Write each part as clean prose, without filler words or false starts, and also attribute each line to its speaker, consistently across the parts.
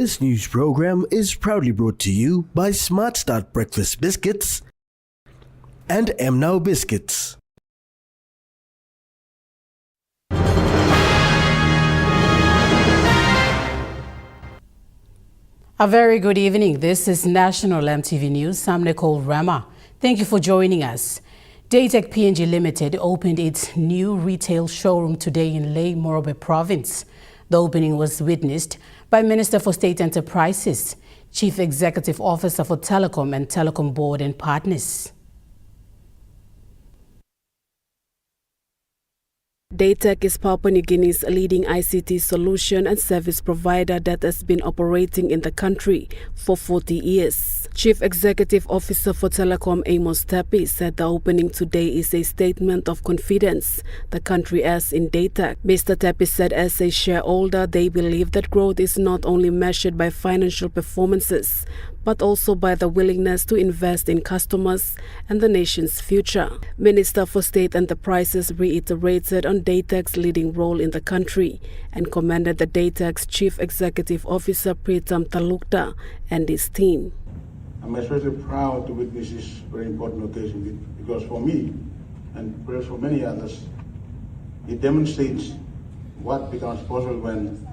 Speaker 1: This news program is proudly brought to you by Smart Start Breakfast Biscuits and Now Biscuits.
Speaker 2: A very good evening. This is National EMTV News. I'm Nicole Rama. Thank you for joining us. Daytech PNG Limited opened its new retail showroom today in Lae, Morobe Province. The opening was witnessed by Minister for State Enterprises, Chief Executive Officer for Telecom and Telecom Board and Partners. Daytech is Papua New Guinea's leading ICT solution and service provider that has been operating in the country for 40 years. Chief Executive Officer for Telecom Amos Tapi said the opening today is a statement of confidence the country has in Daytech. Mr. Tapi said as a shareholder, they believe that growth is not only measured by financial performances, but also by the willingness to invest in customers and the nation's future. Minister for State Enterprises reiterated on Daytech's leading role in the country and commended the Daytech's Chief Executive Officer Pritam Talukta and his team.
Speaker 3: I'm especially proud to witness this very important occasion because for me, and perhaps for many others, it demonstrates what becomes possible when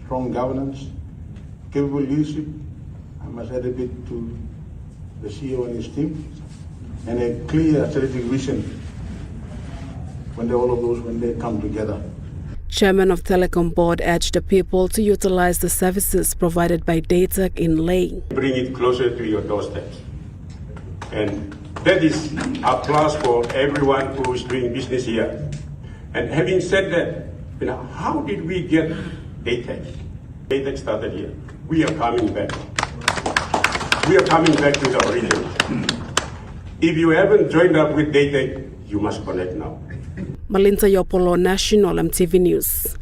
Speaker 3: strong governance, capable leadership, I must add a bit to the CEO and his team, and a clear strategic vision when they come together.
Speaker 2: Chairman of Telecom Board urged the people to utilize the services provided by Daytech in Lae.
Speaker 4: Bring it closer to your doorsteps. And that is a plus for everyone who is doing business here. And having said that, how did we get Daytech? Daytech started here. We are coming back. We are coming back to the origin. If you haven't joined up with Daytech, you must connect now.
Speaker 2: Malinta Yopolo, National EMTV News.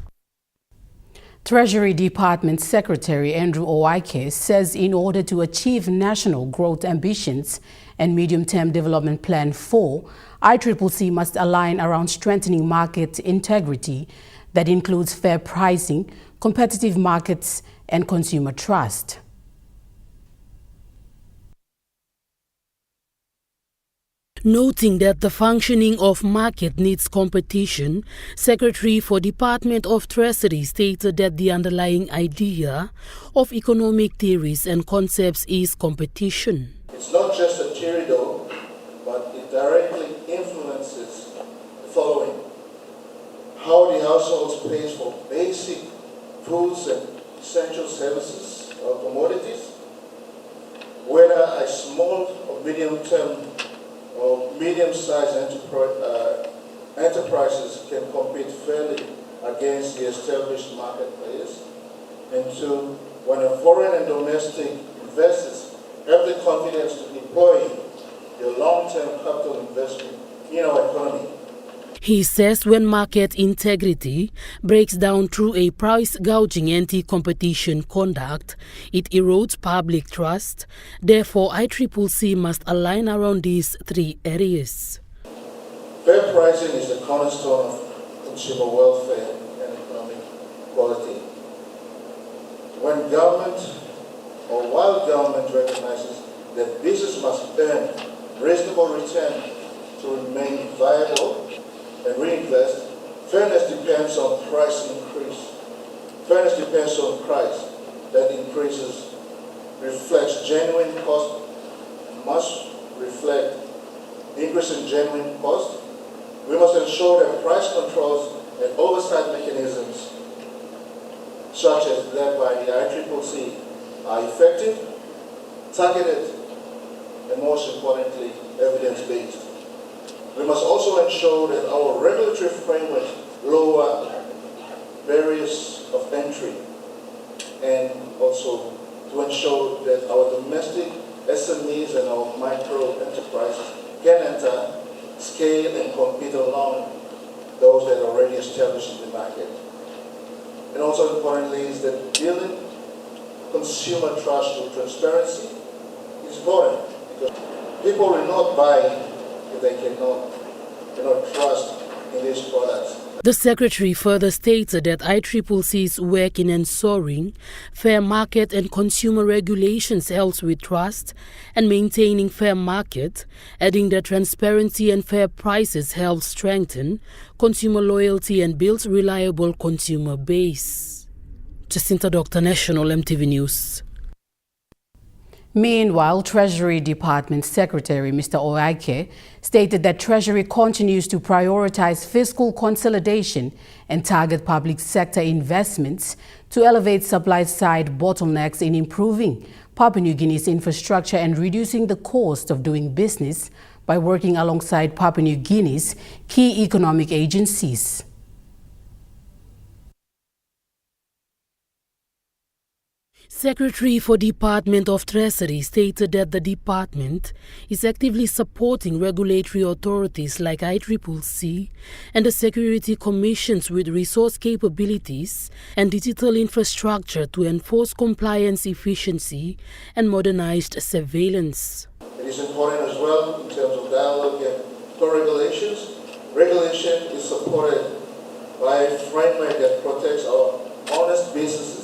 Speaker 2: Treasury Department Secretary Andrew Owaike says in order to achieve national growth ambitions and medium-term development plan 4, ICCC must align around strengthening market integrity that includes fair pricing, competitive markets, and consumer trust. Noting that the functioning of market needs competition, Secretary for Department of Treasury stated that the underlying idea of economic theories and concepts is competition.
Speaker 5: It's not just a theory though, but it directly influences the following. How the households pays for basic foods and essential services or commodities, whether a small or medium-sized enterprises can compete fairly against the established market players, and two, when a foreign and domestic investors have the confidence to deploy their long-term capital investment in our economy.
Speaker 2: He says when market integrity breaks down through a price gouging anti-competition conduct, it erodes public trust. Therefore, ICCC must align around these 3 areas.
Speaker 5: Fair pricing is the cornerstone of consumer welfare and economic quality. While government recognizes that business must earn reasonable return to remain viable and reinvest, fairness depends on price increase. Fairness depends on price that increases, reflects genuine cost, must reflect increase in genuine cost. We must ensure that price controls and oversight mechanisms, such as that by the ICCC, are effective, targeted, and most importantly, evidence-based. We must also ensure that our regulatory framework lower barriers of entry, and also to ensure that our domestic SMEs and our micro enterprises can enter, scale, and compete along those that are already established in the market. And also importantly is that building consumer trust through transparency is important, because people will not buy if they cannot trust in these products.
Speaker 2: The Secretary further stated that ICCC's work in ensuring fair market and consumer regulations helps with trust and maintaining fair market, adding that transparency and fair prices help strengthen consumer loyalty and builds reliable consumer base. Jacinta Dr. National EMTV News. Meanwhile, Treasury Department Secretary Mr. Oyaike stated that Treasury continues to prioritize fiscal consolidation and target public sector investments to elevate supply-side bottlenecks in improving Papua New Guinea's infrastructure and reducing the cost of doing business by working alongside Papua New Guinea's key economic agencies. Secretary for Department of Treasury stated that the department is actively supporting regulatory authorities like ICCC and the security commissions with resource capabilities and digital infrastructure to enforce compliance efficiency and modernized surveillance.
Speaker 5: It is important as well in terms of dialogue and co-regulations. Regulation is supported by a framework that protects our honest businesses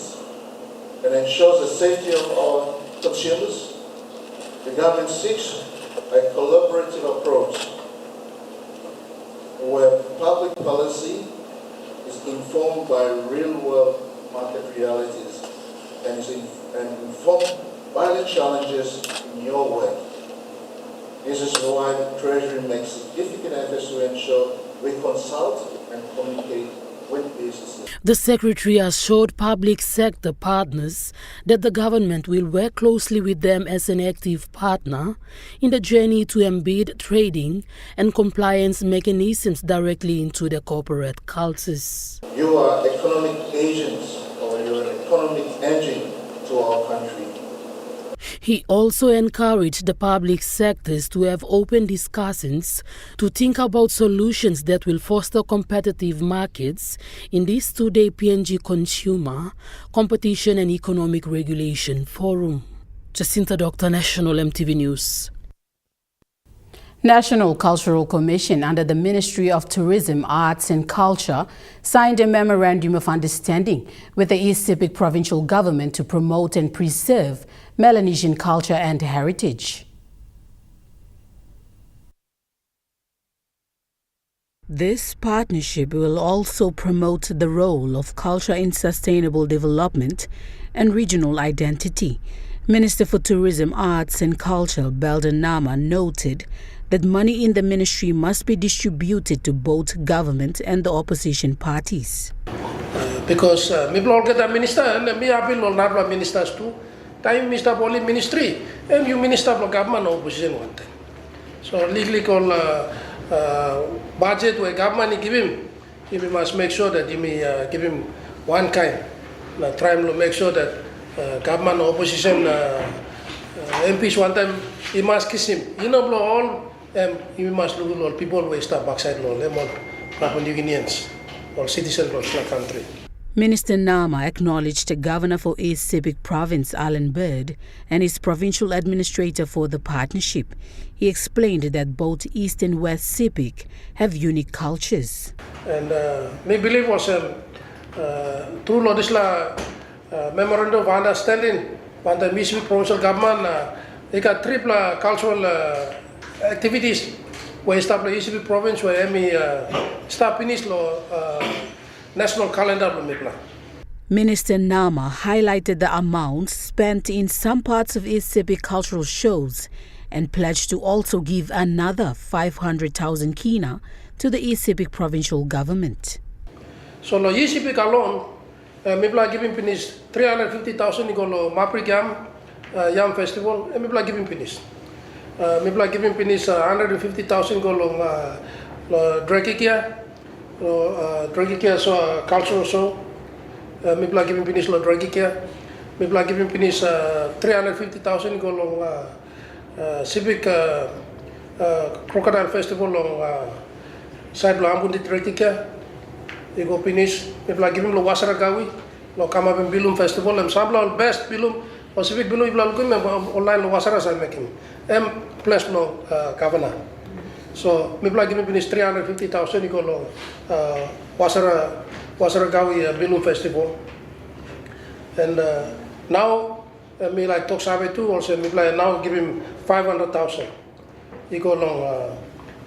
Speaker 5: and ensures the safety of our consumers. The government seeks a collaborative approach where public policy is informed by real-world market realities and is informed by the challenges in your work. This is why the Treasury makes significant efforts to ensure we consult and communicate with businesses.
Speaker 2: The Secretary assured public sector partners that the government will work closely with them as an active partner in the journey to embed trading and compliance mechanisms directly into the corporate cultures.
Speaker 5: You are economic agents, or you're an economic engine to our country.
Speaker 2: He also encouraged the public sectors to have open discussions to think about solutions that will foster competitive markets in this two-day PNG Consumer, Competition and Economic Regulation Forum. Jacinta Dr. National EMTV News. National Cultural Commission under the Ministry of Tourism, Arts and Culture signed a Memorandum of Understanding with the East Sepik Provincial Government to promote and preserve Melanesian culture and heritage. This partnership will also promote the role of culture in sustainable development and regional identity. Minister for Tourism, Arts and Culture, Belden Nama, noted that money in the ministry must be distributed to both government and the opposition parties.
Speaker 6: Because me blog get a minister and me appeal on not ministers too. Time minister for ministry and you minister for government opposition one time. So legally call budget where government give him, you must make sure that you may give him one kind. Now try to make sure that government opposition MPs one time he must kiss him. You know all. You must look at all people who start backside law, all Papua New Guineans, all citizens of the country.
Speaker 2: Minister Nama acknowledged the Governor for East Sepik Province, Alan Bird, and his provincial administrator for the partnership. He explained that both East and West Sepik have unique cultures. And
Speaker 6: me believe was through this memorandum of understanding by the East Sepik Provincial Government, they got triple cultural activities where established East Sepik Province where start finish national calendar.
Speaker 2: Minister Nama highlighted the amounts spent in some parts of East Sepik cultural shows and pledged to also give another 500,000 kina to the East Sepik provincial government.
Speaker 6: So East Sepik alone, maybe giving finish 350,000 in Maprigam Yam Festival, and maybe giving finish. Maybe giving finish 150,000 in Drakikia. Dragikia so cultural show. Maybe giving finish lo Dragikia. Maybe giving finish 350,000 go long civic crocodile festival long side lo Ambundi Dragikia. You go finish. Maybe giving lo Wasara Gawi lo Kamabin Bilum festival. Sabla best Bilum or civic Bilum ibla online lo Wasara side making. Plus lo Governor. So mi pala giving finish 350,000 iko long Wasaragawi Balloon Festival. And now me like talk sabe too also me pala now give him 500,000 iko long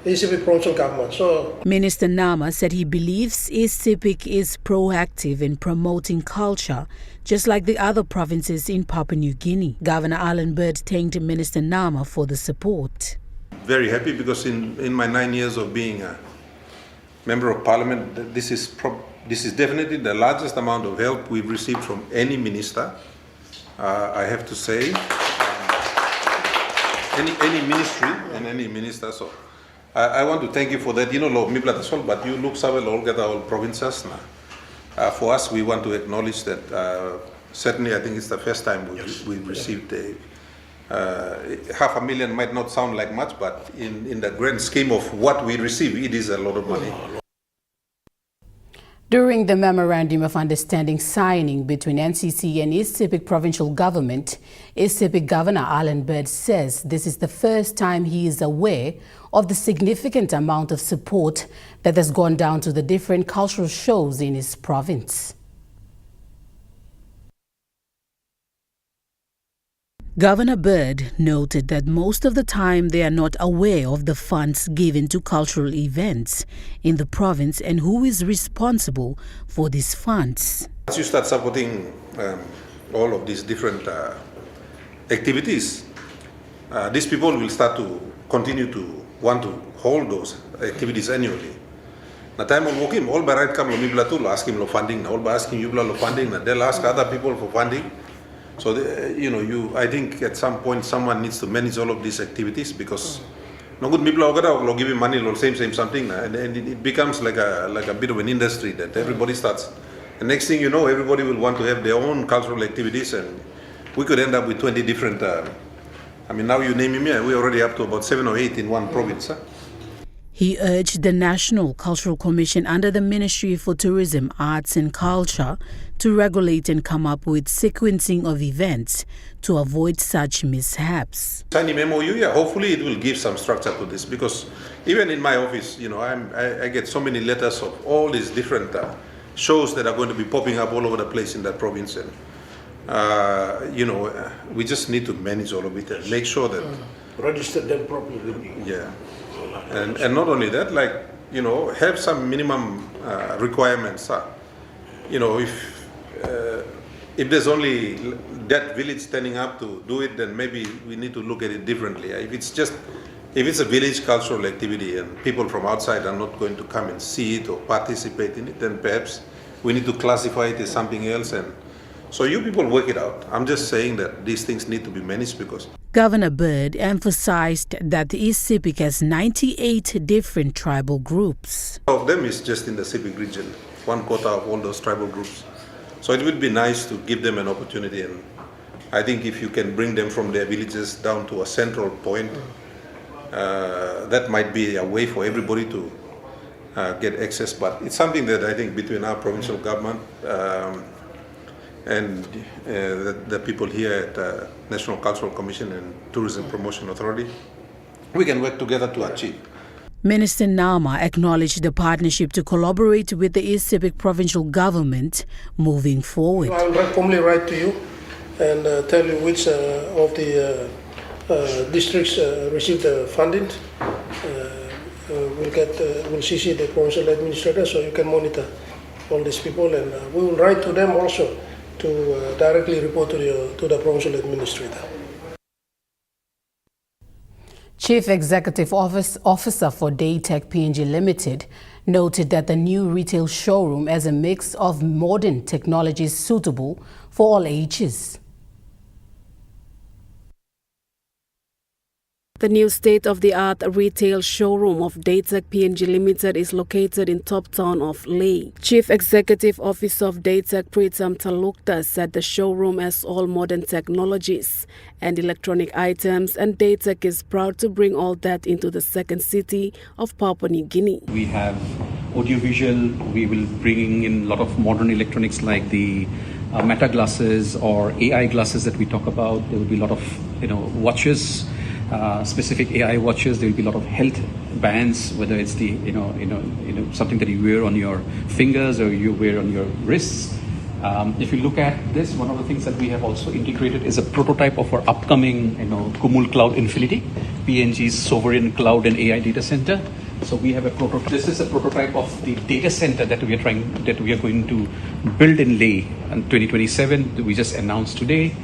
Speaker 6: ECP provincial government. So
Speaker 2: Minister Nama said he believes East Sepik is proactive in promoting culture, just like the other provinces in Papua New Guinea. Governor Alan Bird thanked Minister Nama for the support.
Speaker 7: Very happy because in my 9 years of being a member of parliament, this is definitely the largest amount of help we've received from any minister. I have to say, any ministry and any minister. So I want to thank you for that. You know, but you look so all get all provinces now. For us, we want to acknowledge that. Certainly, I think it's the first time we've received a. 500,000 might not sound like much, but in the grand scheme of what we receive, it is a lot of money.
Speaker 2: During the Memorandum of Understanding signing between NCC and East Sepik Provincial Government, East Sepik Governor Alan Bird says this is the first time he is aware of the significant amount of support that has gone down to the different cultural shows in his province. Governor Bird noted that most of the time they are not aware of the funds given to cultural events in the province and who is responsible for these funds.
Speaker 7: Once you start supporting all of these different activities, these people will start to continue to want to hold those activities annually. Na time of working, all by right come lo mibla to ask him lo funding, all by asking you lo funding, they'll ask other people for funding. So, I think at some point someone needs to manage all of these activities because no good people will give you money, same something, and it becomes like a bit of an industry that everybody starts. And next thing you know, everybody will want to have their own cultural activities, and we could end up with 20 different. Now you name me, we're already up to about 7 or 8 in one province. Huh?
Speaker 2: He urged the National Cultural Commission under the Ministry for Tourism, Arts and Culture to regulate and come up with sequencing of events to avoid such mishaps.
Speaker 7: Signing MOU, hopefully it will give some structure to this because even in my office, I get so many letters of all these different shows that are going to be popping up all over the place in that province. And, we just need to manage all of it and make sure that...
Speaker 6: register them properly.
Speaker 7: Yeah. And not only that, have some minimum requirements. If there's only that village standing up to do it, then maybe we need to look at it differently. If it's a village cultural activity and people from outside are not going to come and see it or participate in it, then perhaps we need to classify it as something else. And so you people work it out. I'm just saying that these things need to be managed because...
Speaker 2: Governor Bird emphasized that the East Sepik has 98 different tribal groups.
Speaker 7: Of them is just in the Sepik region, 1/4 of all those tribal groups. So it would be nice to give them an opportunity, and I think if you can bring them from their villages down to a central point, that might be a way for everybody to get access. But it's something that I think between our provincial government and the people here at the National Cultural Commission and Tourism Promotion Authority, we can work together to achieve.
Speaker 2: Minister Nama acknowledged the partnership to collaborate with the East Sepik provincial government moving forward.
Speaker 6: I will formally write to you and tell you which of the districts received the funding. We'll CC the provincial administrator so you can monitor all these people, and we will write to them also to directly report to the provincial administrator.
Speaker 2: Chief Executive Officer for Daytech PNG Limited noted that the new retail showroom has a mix of modern technologies suitable for all ages. The new state-of-the-art retail showroom of Daytech PNG Limited is located in top town of Lae. Chief Executive Officer of Daytech Pritam Talukta said the showroom has all modern technologies and electronic items, and Daytech is proud to bring all that into the second city of Papua New Guinea.
Speaker 8: We have audiovisual, we will bring in a lot of modern electronics like the Meta glasses or AI glasses that we talk about. There will be a lot of watches. specific AI watches. There will be a lot of health bands, whether it's the something that you wear on your fingers or you wear on your wrists. If you look at this, one of the things that we have also integrated is a prototype of our upcoming Kumul Cloud Infinity, PNG's sovereign cloud and AI data center. So we have a prototype. This is a prototype of the data center that we are going to build in Leh in 2027. We just announced today.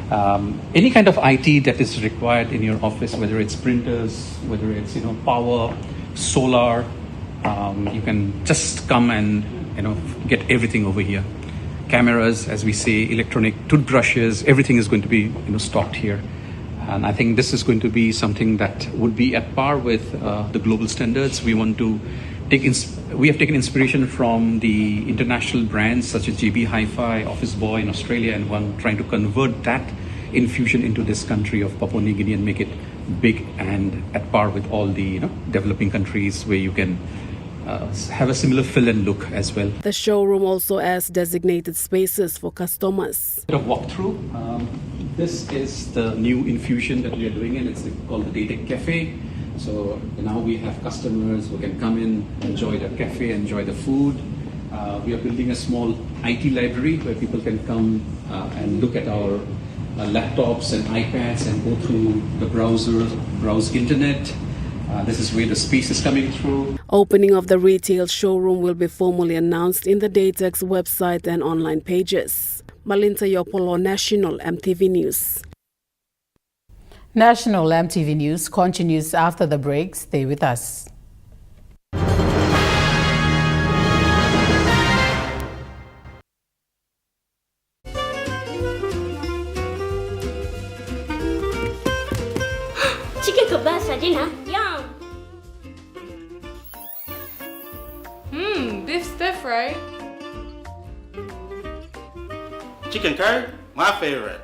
Speaker 8: Any kind of IT that is required in your office, whether it's printers, whether it's power, solar, you can just come and get everything over here. Cameras, as we say, electronic toothbrushes, everything is going to be stocked here. And I think this is going to be something that would be at par with the global standards. We have taken inspiration from the international brands such as JB Hi-Fi, Office Boy in Australia, and one trying to convert that infusion into this country of Papua New Guinea and make it big and at par with all the developing countries where you can have a similar feel and look as well.
Speaker 2: The showroom also has designated spaces for customers.
Speaker 8: A walkthrough. This is the new infusion that we are doing, and it's called the Data Cafe. So now we have customers who can come in, enjoy the cafe, enjoy the food. We are building a small IT library where people can come and look at our laptops and iPads and go through the browser, browse internet. This is where the space is coming through.
Speaker 2: Opening of the retail showroom will be formally announced in the Datex website and online pages. Malinta Yopolo, National EMTV News.
Speaker 9: National EMTV News continues after the break. Stay with us.
Speaker 10: Chicken kebab for dinner. Yum!
Speaker 11: Beef stir fry.
Speaker 12: Chicken curry, my favorite.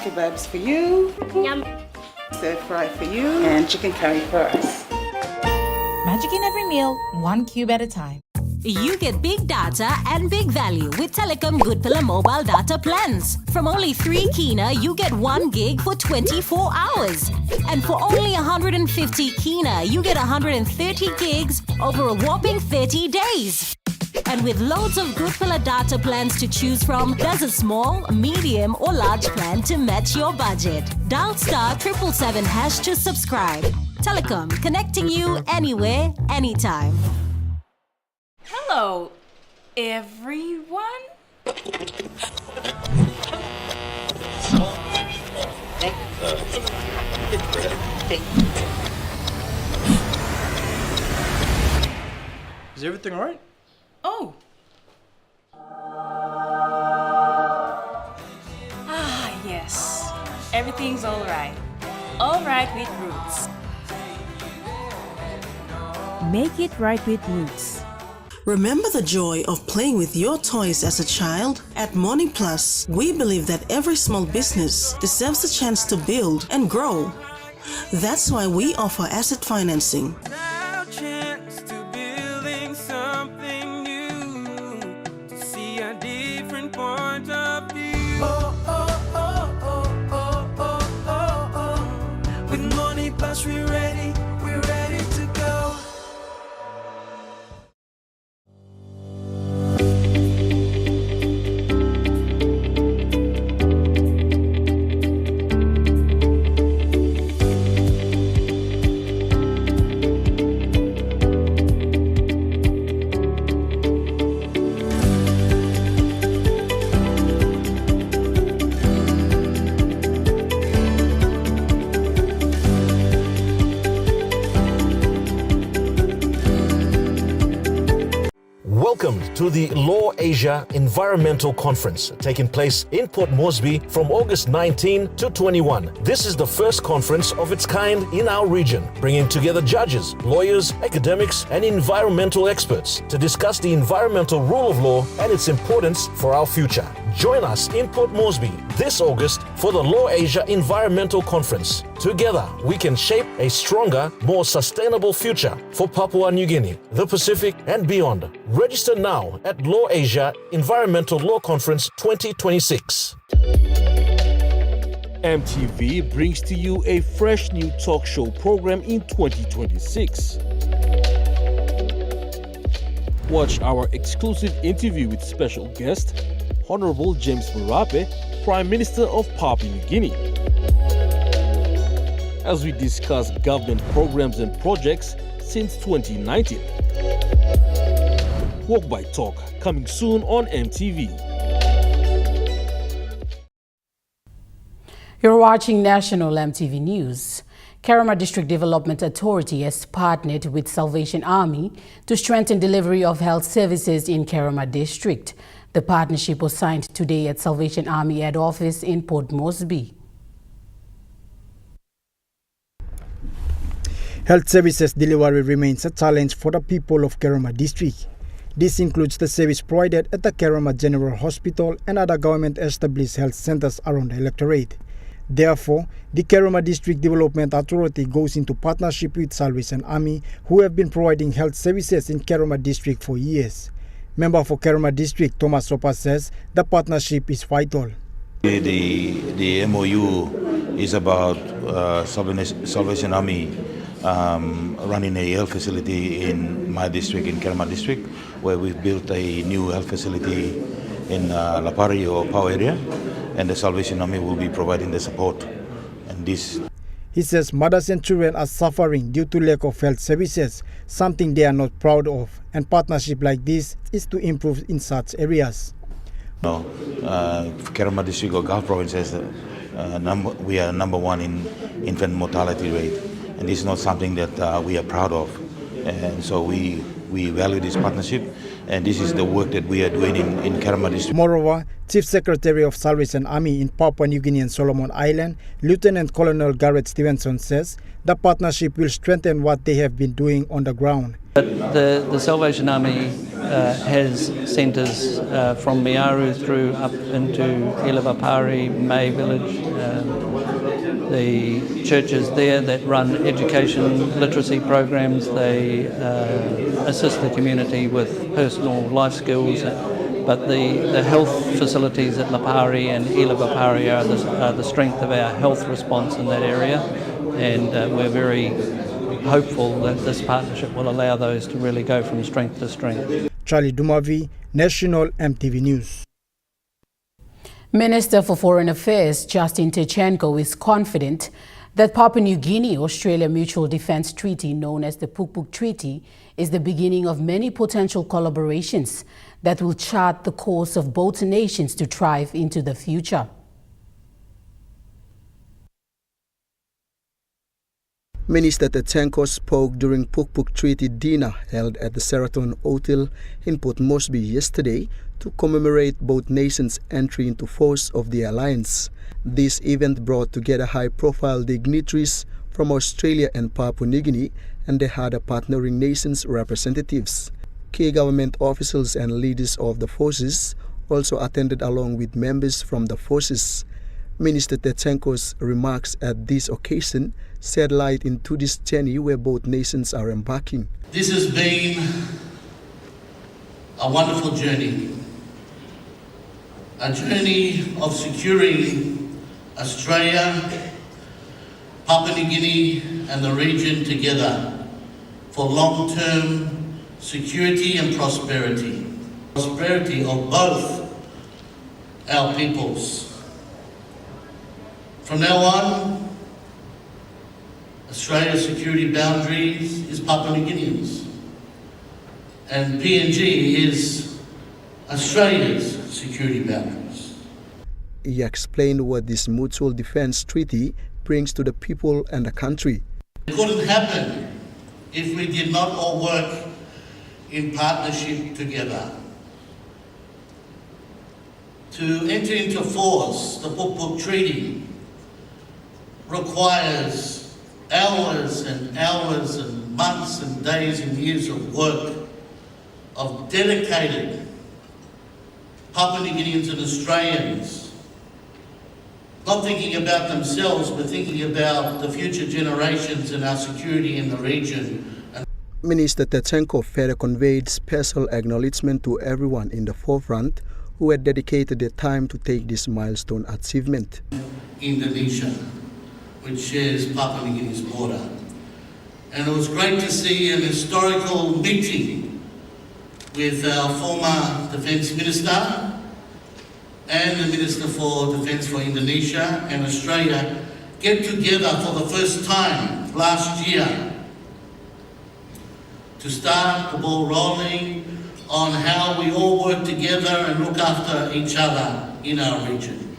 Speaker 13: Kebabs for you,
Speaker 10: Yum!
Speaker 13: stir fry for you, and chicken curry for us.
Speaker 14: Magic in every meal, one cube at a time.
Speaker 15: You get big data and big value with Telecom Good Pillar mobile data plans. From only 3 kina, you get 1 gig for 24 hours. And for only 150 kina, you get 130 gigs over a whopping 30 days. And with loads of Good Pillar data plans to choose from, there's a small, medium or large plan to match your budget. Dial *777# to subscribe. Telecom, connecting you anywhere, anytime.
Speaker 11: Hello, everyone.
Speaker 16: Is everything all right?
Speaker 11: Oh. Yes. Everything's all right. All right with Roots.
Speaker 17: Make it right with Roots.
Speaker 18: Remember the joy of playing with your toys as a child? At Morning Plus, we believe that every small business deserves a chance to build and grow. That's why we offer asset financing.
Speaker 19: With Morning Plus, we're ready to go.
Speaker 20: Welcome to the Law Asia Environmental Conference, taking place in Port Moresby from August 19 to 21. This is the first conference of its kind in our region, bringing together judges, lawyers, academics, and environmental experts to discuss the environmental rule of law and its importance for our future. Join us in Port Moresby this August for the Law Asia Environmental Conference. Together, we can shape a stronger, more sustainable future for Papua New Guinea, the Pacific, and beyond. Register now at Law Asia Environmental Law Conference 2026.
Speaker 21: EMTV brings to you a fresh new talk show program in 2026. Watch our exclusive interview with special guest, Honorable James Marape, Prime Minister of Papua New Guinea, as we discuss government programs and projects since 2019. Walk by Talk, coming soon on EMTV.
Speaker 9: You're watching National EMTV News. Kerema District Development Authority has partnered with Salvation Army to strengthen delivery of health services in Kerema District. The partnership was signed today at Salvation Army Head Office in Port Moresby.
Speaker 22: Health services delivery remains a challenge for the people of Kerema District. This includes the service provided at the Kerema General Hospital and other government-established health centers around the electorate. Therefore, the Kerema District Development Authority goes into partnership with Salvation Army, who have been providing health services in Kerema District for years. Member for Kerema District, Thomas Sopa, says the partnership is vital.
Speaker 23: The MOU is about Salvation Army running a health facility in my district, in Kerema District, where we've built a new health facility in Lapari or Pau area, and the Salvation Army will be providing the support. And this.
Speaker 22: He says mothers and children are suffering due to lack of health services, something they are not proud of, and partnership like this is to improve in such areas.
Speaker 23: Kerema District or Gulf Province has we are number one in infant mortality rate, and this is not something that we are proud of, and so we value this partnership, and this is the work that we are doing in Kerema District.
Speaker 22: Moreover, Chief Secretary of Salvation Army in Papua New Guinea and Solomon Island, Lieutenant Colonel Garrett Stevenson, says the partnership will strengthen what they have been doing on the ground.
Speaker 24: The Salvation Army has centres from Miaru through up into Ilavapari, May Village, the churches there that run education literacy programs. They assist the community with personal life skills, but the health facilities at Lapari and Ilavapari are the strength of our health response in that area, and we're very hopeful that this partnership will allow those to really go from strength to strength.
Speaker 22: Charlie Dumavi, National EMTV News.
Speaker 9: Minister for Foreign Affairs Justin Techenko is confident that Papua New Guinea-Australia Mutual Defence Treaty, known as the Puk-Puk Treaty, is the beginning of many potential collaborations that will chart the course of both nations to thrive into the future.
Speaker 25: Minister Techenko spoke during Puk-Puk Treaty dinner held at the Sheraton Hotel in Port Moresby yesterday to commemorate both nations' entry into force of the alliance. This event brought together high-profile dignitaries from Australia and Papua New Guinea, and they had a partnering nations' representatives. Key government officials and leaders of the forces also attended along with members from the forces. Minister Techenko's remarks at this occasion shed light into this journey where both nations are embarking.
Speaker 26: This has been a wonderful journey, a journey of securing Australia, Papua New Guinea and the region together for long-term security and prosperity. Prosperity of both our peoples. From now on, Australia's security boundaries is Papua New Guineans, and PNG is Australia's security boundaries.
Speaker 25: He explained what this mutual defence treaty brings to the people and the country.
Speaker 26: It couldn't happen if we did not all work in partnership together. To enter into force the Puk-Puk Treaty requires hours and hours and months and days and years of work, of dedicated Papua New Guineans and Australians, not thinking about themselves, but thinking about the future generations and our security in the region.
Speaker 25: Minister Tetsenko further conveyed special acknowledgement to everyone in the forefront who had dedicated their time to take this milestone achievement.
Speaker 26: Indonesia, which shares Papua New Guinea's border. And it was great to see an historical meeting with our former Defence Minister and the Minister for Defence for Indonesia and Australia get together for the first time last year to start the ball rolling on how we all work together and look after each other in our region.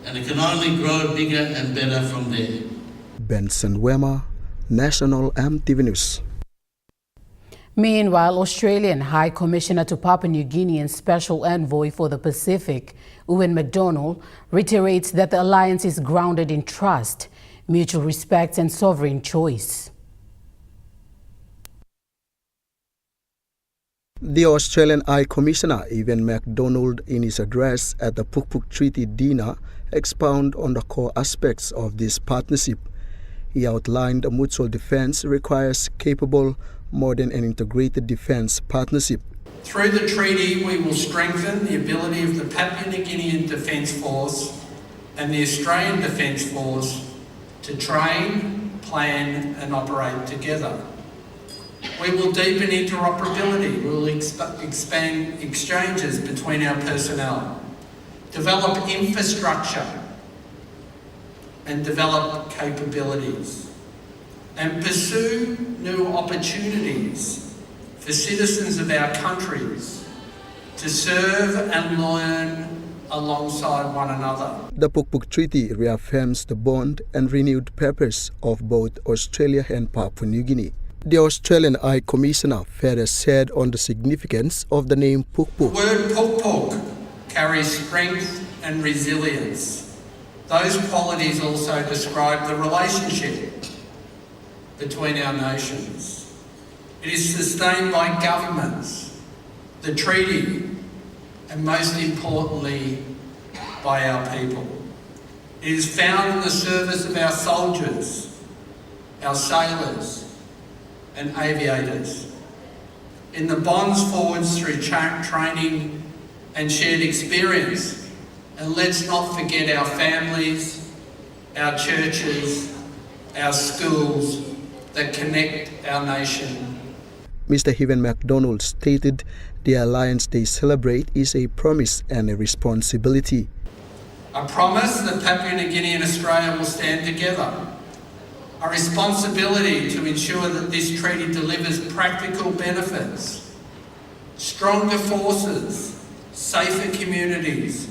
Speaker 26: And it can only grow bigger and better from there.
Speaker 25: Benson Wema, National EMTV News.
Speaker 9: Meanwhile, Australian High Commissioner to Papua New Guinea and Special Envoy for the Pacific, Ewan MacDonald, reiterates that the alliance is grounded in trust, mutual respect and sovereign choice.
Speaker 25: The Australian High Commissioner, Ewan MacDonald, in his address at the Puk Puk Treaty dinner, expounded on the core aspects of this partnership. He outlined a mutual defence requires capable, modern and integrated defence partnership.
Speaker 1: Through the treaty, we will strengthen the ability of the Papua New Guinean Defence Force and the Australian Defence Force to train, plan and operate together. We will deepen interoperability, we will expand exchanges between our personnel, develop infrastructure and develop capabilities, and pursue new opportunities for citizens of our countries to serve and learn alongside one another.
Speaker 25: The Puk Puk Treaty reaffirms the bond and renewed purpose of both Australia and Papua New Guinea. The Australian High Commissioner further said on the significance of the name Puk Puk.
Speaker 1: The word Puk Puk carries strength and resilience. Those qualities also describe the relationship between our nations. It is sustained by governments, the treaty, and most importantly, by our people. It is found in the service of our soldiers, our sailors, and aviators, in the bonds forged through training and shared experience. And let's not forget our families, our churches, our schools that connect our nation.
Speaker 25: Mr. Ewan MacDonald stated the alliance they celebrate is a promise and a responsibility.
Speaker 1: A promise that Papua New Guinea and Australia will stand together. A responsibility to ensure that this treaty delivers practical benefits, stronger forces, safer communities,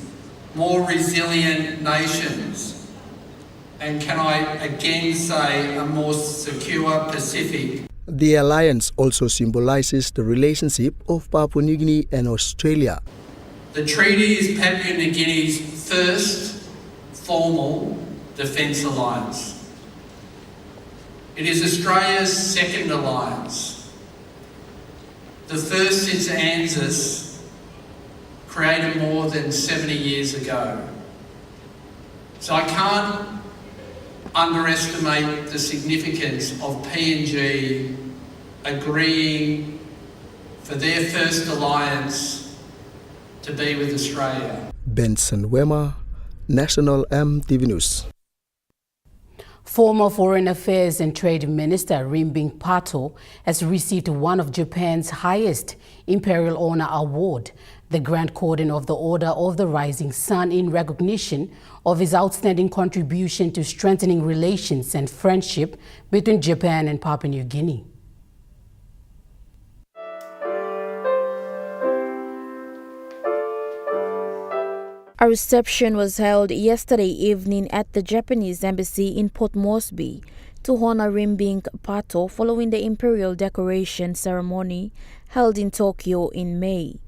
Speaker 1: more resilient nations, and can I again say a more secure Pacific.
Speaker 25: The alliance also symbolizes the relationship of Papua New Guinea and Australia.
Speaker 1: The treaty is Papua New Guinea's first formal defence alliance. It is Australia's second alliance. The first since ANZUS, created more than 70 years ago. So I can't underestimate the significance of PNG agreeing for their first alliance to be with Australia.
Speaker 25: Benson Wema, National EMTV News.
Speaker 9: Former Foreign Affairs and Trade Minister Rimbing Pato has received one of Japan's highest Imperial Honor Award, the Grand Cordon of the Order of the Rising Sun, in recognition of his outstanding contribution to strengthening relations and friendship between Japan and Papua New Guinea.
Speaker 17: A reception was held yesterday evening at the Japanese Embassy in Port Moresby to honor Rimbing Pato following the Imperial Decoration ceremony held in Tokyo in May.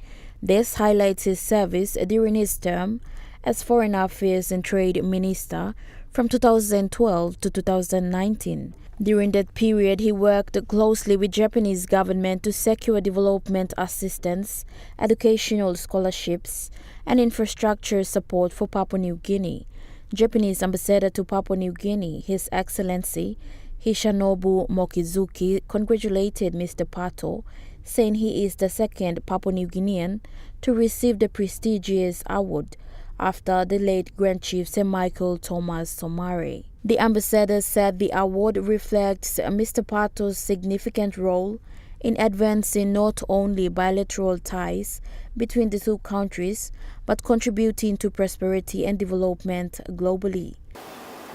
Speaker 17: This highlights his service during his term as Foreign Affairs and Trade Minister from 2012 to 2019. During that period, he worked closely with Japanese government to secure development assistance, educational scholarships, and infrastructure support for Papua New Guinea. Japanese Ambassador to Papua New Guinea, His Excellency Hishinobu Mokizuki, congratulated Mr. Pato, saying he is the second Papua New Guinean to receive the prestigious award after the late Grand Chief Sir Michael Thomas Somare. The ambassador said the award reflects Mr. Pato's significant role in advancing not only bilateral ties between the two countries, but contributing to prosperity and development globally.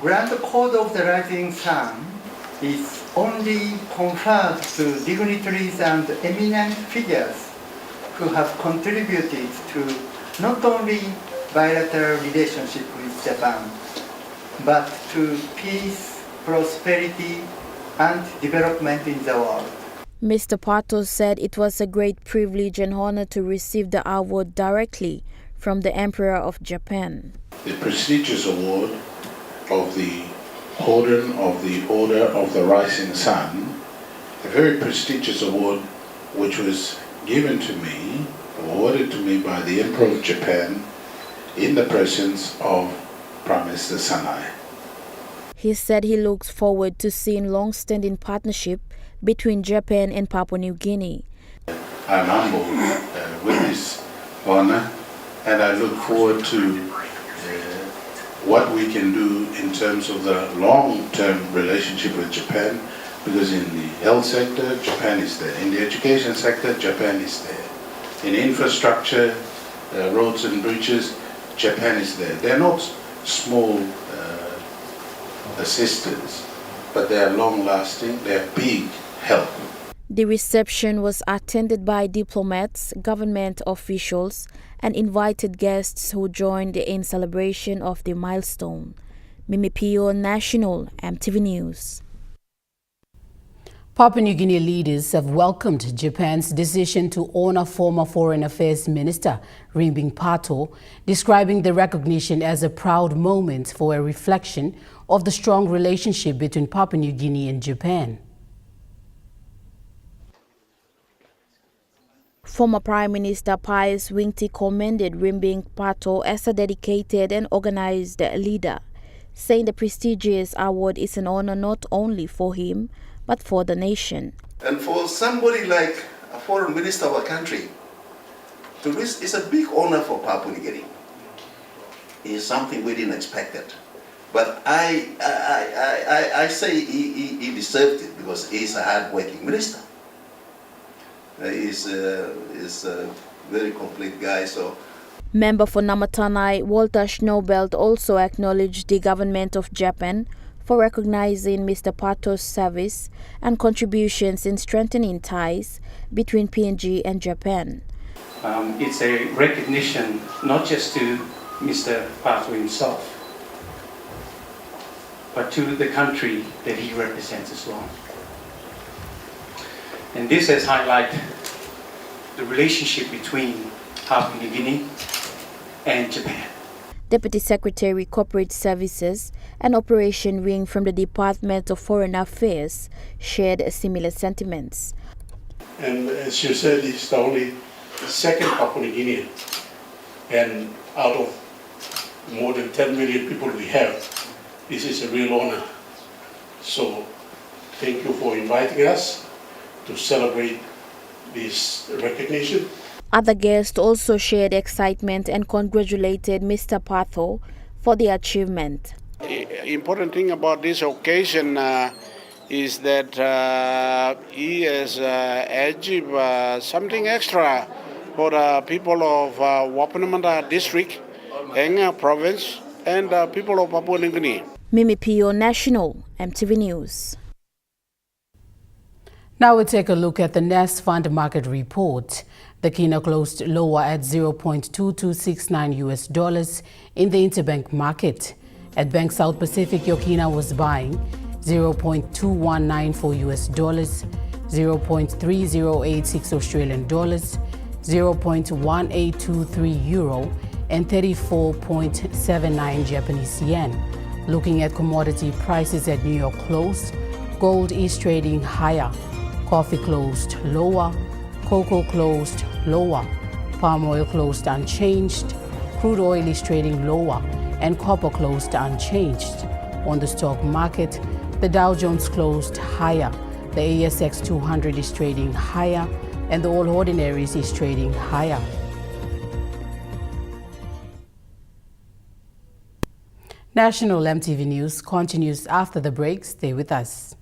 Speaker 3: Grand Code of the Rising Sun is only conferred to dignitaries and eminent figures who have contributed to not only bilateral relationship with Japan, but to peace, prosperity, and development in the world.
Speaker 17: Mr. Pato said it was a great privilege and honor to receive the award directly from the Emperor of Japan.
Speaker 4: The prestigious award of the Order of the Rising Sun, a very prestigious award which was given to me, awarded to me by the Emperor of Japan in the presence of Prime Minister Sanai.
Speaker 17: He said he looks forward to seeing long-standing partnership between Japan and Papua New Guinea.
Speaker 4: I'm humbled with this honor, and I look forward to what we can do in terms of the long-term relationship with Japan, because in the health sector, Japan is there. In the education sector, Japan is there. In infrastructure, roads and bridges, Japan is there. They're not small assistance, but they are long-lasting, they are big help.
Speaker 17: The reception was attended by diplomats, government officials, and invited guests who joined in celebration of the milestone. Mimi Pio, National, EMTV News.
Speaker 9: Papua New Guinea leaders have welcomed Japan's decision to honor former Foreign Affairs Minister Rimbing Pato, describing the recognition as a proud moment for a reflection of the strong relationship between Papua New Guinea and Japan.
Speaker 17: Former Prime Minister Pius Wingti commended Rimbing Pato as a dedicated and organized leader, saying the prestigious award is an honor not only for him, but for the nation.
Speaker 5: And for somebody like a foreign minister of a country, it's a big honor for Papua New Guinea. It's something we didn't expect it. But I say he deserved it because he's a hard-working minister. He's a very complete guy. So.
Speaker 17: Member for Namatanai, Walter Schnobelt, also acknowledged the government of Japan for recognizing Mr. Pato's service and contributions in strengthening ties between PNG and Japan.
Speaker 6: It's a recognition not just to Mr. Pato himself, but to the country that he represents as well. And this has highlighted the relationship between Papua New Guinea and Japan.
Speaker 17: Deputy Secretary Corporate Services and Operation Wing from the Department of Foreign Affairs shared similar sentiments.
Speaker 4: And as you said, he's the only second Papua New Guinean. And out of more than 10 million people we have, this is a real honor. So thank you for inviting us to celebrate this recognition.
Speaker 17: Other guests also shared excitement and congratulated Mr. Pato for the achievement.
Speaker 7: The important thing about this occasion is that he has achieved something extra for the people of Wapanamanda district, Enga province, and people of Papua New Guinea.
Speaker 17: Mimi Pio, National, EMTV News.
Speaker 9: Now we take a look at the Nest Fund Market Report. The kina closed lower at $0.2269 US in the interbank market. At Bank South Pacific, your kina was buying $0.2194 US, 0.3086 Australian dollars, 0.1823 euro, and 34.79 Japanese yen. Looking at commodity prices at New York closed, gold is trading higher, coffee closed lower, cocoa closed lower, palm oil closed unchanged, crude oil is trading lower, and copper closed unchanged. On the stock market, the Dow Jones closed higher, the ASX 200 is trading higher, and the All Ordinaries is trading higher. National EMTV News continues after the break. Stay with us.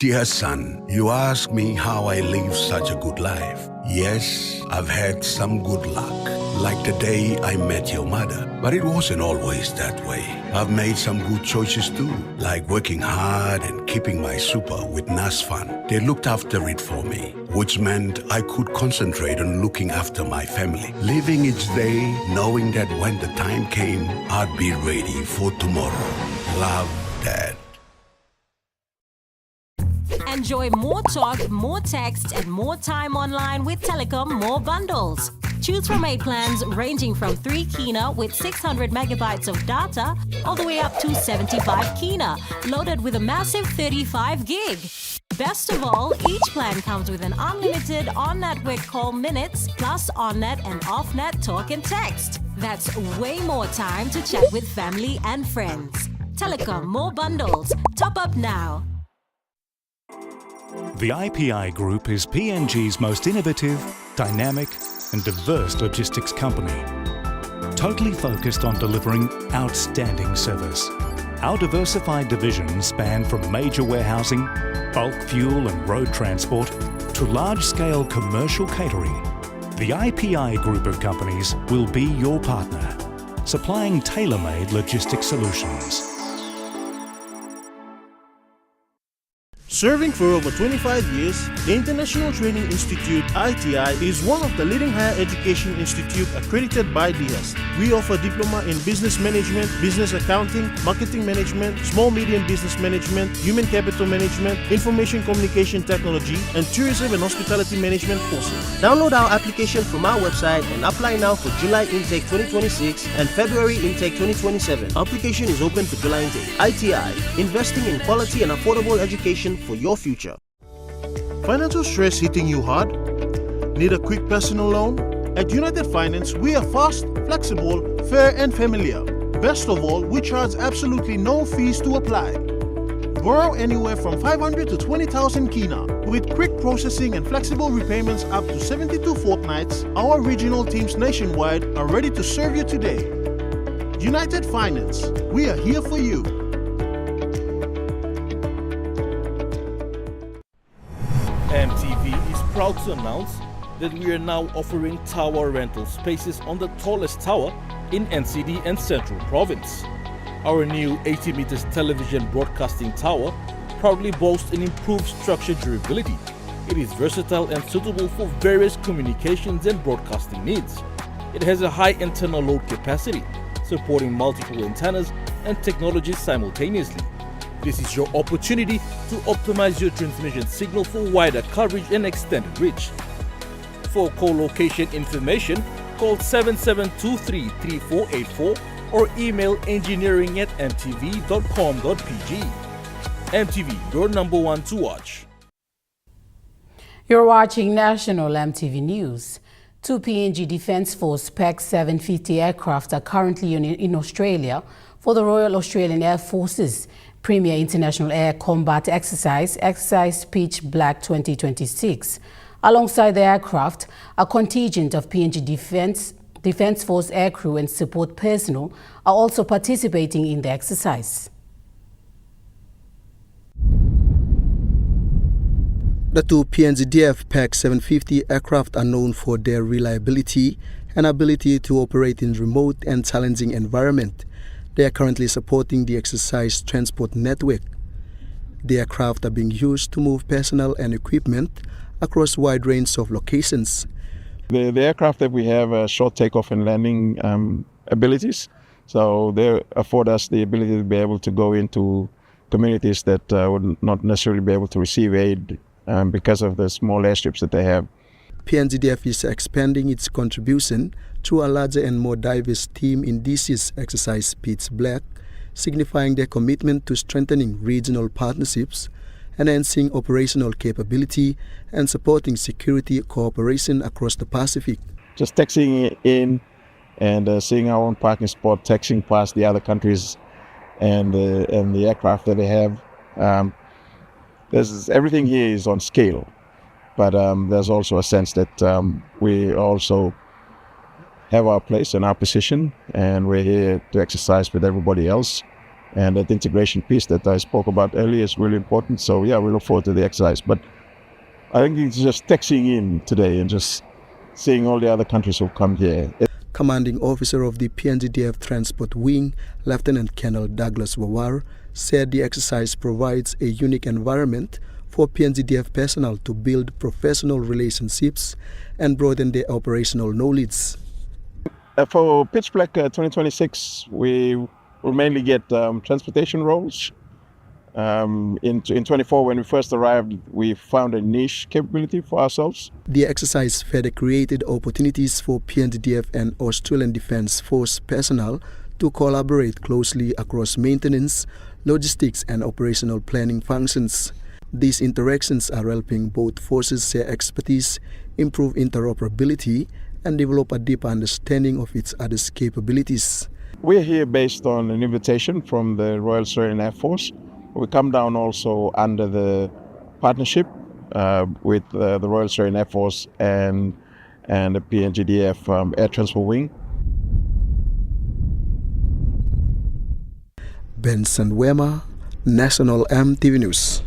Speaker 2: Dear son, you ask me how I live such a good life. Yes, I've had some good luck, like the day I met your mother. But it wasn't always that way. I've made some good choices too, like working hard and keeping my super with NASFAN. They looked after it for me, which meant I could concentrate on looking after my family, living each day knowing that when the time came, I'd be ready for tomorrow. Love, Dad.
Speaker 15: Enjoy more talk, more text, and more time online with Telecom More Bundles. Choose from 8 plans ranging from 3 kina with 600 megabytes of data all the way up to 75 kina, loaded with a massive 35 gig. Best of all, each plan comes with an unlimited on-network call minutes plus on-net and off-net talk and text. That's way more time to chat with family and friends. Telecom More Bundles. Top up now.
Speaker 8: The IPI Group is PNG's most innovative, dynamic and diverse logistics company, totally focused on delivering outstanding service. Our diversified divisions span from major warehousing, bulk fuel and road transport to large-scale commercial catering. The IPI Group of companies will be your partner, supplying tailor-made logistics solutions.
Speaker 10: Serving for over 25 years, the International Training Institute ITI is one of the leading higher education institutes accredited by DHEST. We offer diploma in business management, business accounting, marketing management, small-medium business management, human capital management, information communication technology, and tourism and hospitality management courses.
Speaker 12: Download our application from our website and apply now for July intake 2026 and February intake 2027. Application is open for July intake. ITI, investing in quality and affordable education for your future.
Speaker 10: Financial stress hitting you hard? Need a quick personal loan? At United Finance, we are fast, flexible, fair and familiar. Best of all, we charge absolutely no fees to apply. Borrow anywhere from 500 to 20,000 kina. With quick processing and flexible repayments up to 72 fortnights, our regional teams nationwide are ready to serve you today. United Finance, we are here for you.
Speaker 21: EMTV is proud to announce that we are now offering tower rental spaces on the tallest tower in NCD and Central Province. Our new 80 meters television broadcasting tower proudly boasts an improved structure durability. It is versatile and suitable for various communications and broadcasting needs. It has a high internal load capacity, supporting multiple antennas and technologies simultaneously. This is your opportunity to optimize your transmission signal for wider coverage and extended reach. For co-location information, call 7723-3484 or email engineering@mtv.com.pg. MTV, your number one to watch.
Speaker 9: You're watching National EMTV News. 2 PNG Defence Force PEC 750 aircraft are currently in Australia for the Royal Australian Air Force's Premier International Air Combat Exercise Pitch Black 2026. Alongside the aircraft, a contingent of PNG Defence Force aircrew and support personnel are also participating in the exercise.
Speaker 25: The two PNGDF PAC 750 aircraft are known for their reliability and ability to operate in remote and challenging environment. They are currently supporting the exercise transport network. The aircraft are being used to move personnel and equipment across a wide range of locations.
Speaker 11: The aircraft that we have short takeoff and landing abilities, so they afford us the ability to be able to go into communities that would not necessarily be able to receive aid because of the small airstrips that they have.
Speaker 25: PNGDF is expanding its contribution through a larger and more diverse team in this year's exercise Pitch Black, signifying their commitment to strengthening regional partnerships, enhancing operational capability, and supporting security cooperation across the Pacific.
Speaker 11: Just taxiing in and seeing our own parking spot, taxiing past the other countries and the aircraft that they have. Everything here is on scale, but there's also a sense that we also have our place and our position, and we're here to exercise with everybody else. And that integration piece that I spoke about earlier is really important. So yeah, we look forward to the exercise. But I think it's just taxiing in today and just seeing all the other countries who've come here.
Speaker 25: Commanding Officer of the PNGDF Transport Wing, Lieutenant Colonel Douglas Wawar, said the exercise provides a unique environment for PNGDF personnel to build professional relationships and broaden their operational knowledge.
Speaker 11: For Pitch Black 2026, we will mainly get transportation roles. In 24, when we first arrived, we found a niche capability for ourselves.
Speaker 25: The exercise further created opportunities for PNGDF and Australian Defence Force personnel to collaborate closely across maintenance, logistics and operational planning functions. These interactions are helping both forces share expertise, improve interoperability, and develop a deeper understanding of each other's capabilities.
Speaker 11: We're here based on an invitation from the Royal Australian Air Force. We come down also under the partnership with the Royal Australian Air Force and the PNGDF Air Transport Wing.
Speaker 25: Benson Wema, National EMTV News.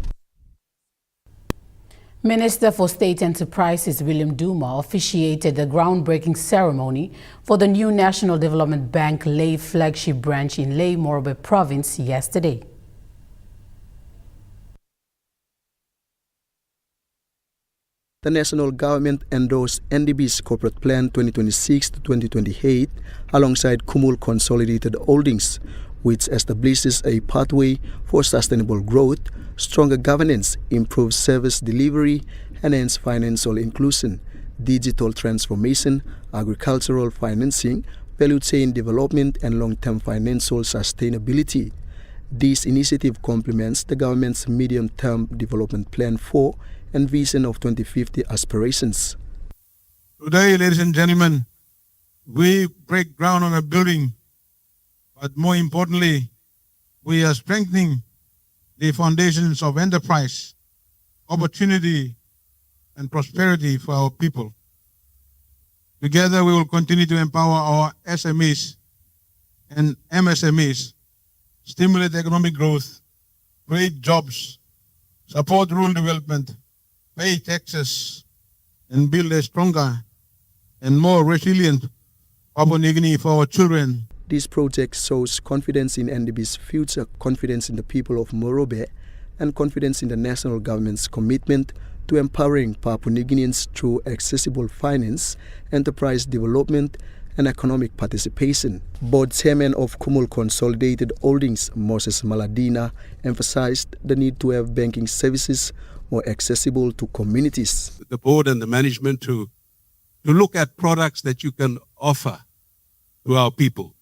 Speaker 9: Minister for State Enterprises William Duma officiated the groundbreaking ceremony for the new National Development Bank Lae flagship branch in Lae, Morobe Province yesterday.
Speaker 25: The national government endorsed NDB's Corporate Plan 2026 to 2028 alongside Kumul Consolidated Holdings, which establishes a pathway for sustainable growth, stronger governance, improved service delivery, enhanced financial inclusion, digital transformation, agricultural financing, value chain development, and long-term financial sustainability. This initiative complements the government's medium-term development plan 4 and vision of 2050 aspirations.
Speaker 13: Today, ladies and gentlemen, we break ground on a building, but more importantly, we are strengthening the foundations of enterprise, opportunity, and prosperity for our people. Together, we will continue to empower our SMEs and MSMEs, stimulate economic growth, create jobs, support rural development, pay taxes, and build a stronger and more resilient Papua New Guinea for our children.
Speaker 25: This project shows confidence in NDB's future, confidence in the people of Morobe, and confidence in the national government's commitment to empowering Papua New Guineans through accessible finance, enterprise development, and economic participation. Board Chairman of Kumul Consolidated Holdings, Moses Maladina, emphasized the need to have banking services more accessible to communities.
Speaker 13: The board and the management to look at products that you can offer to our people,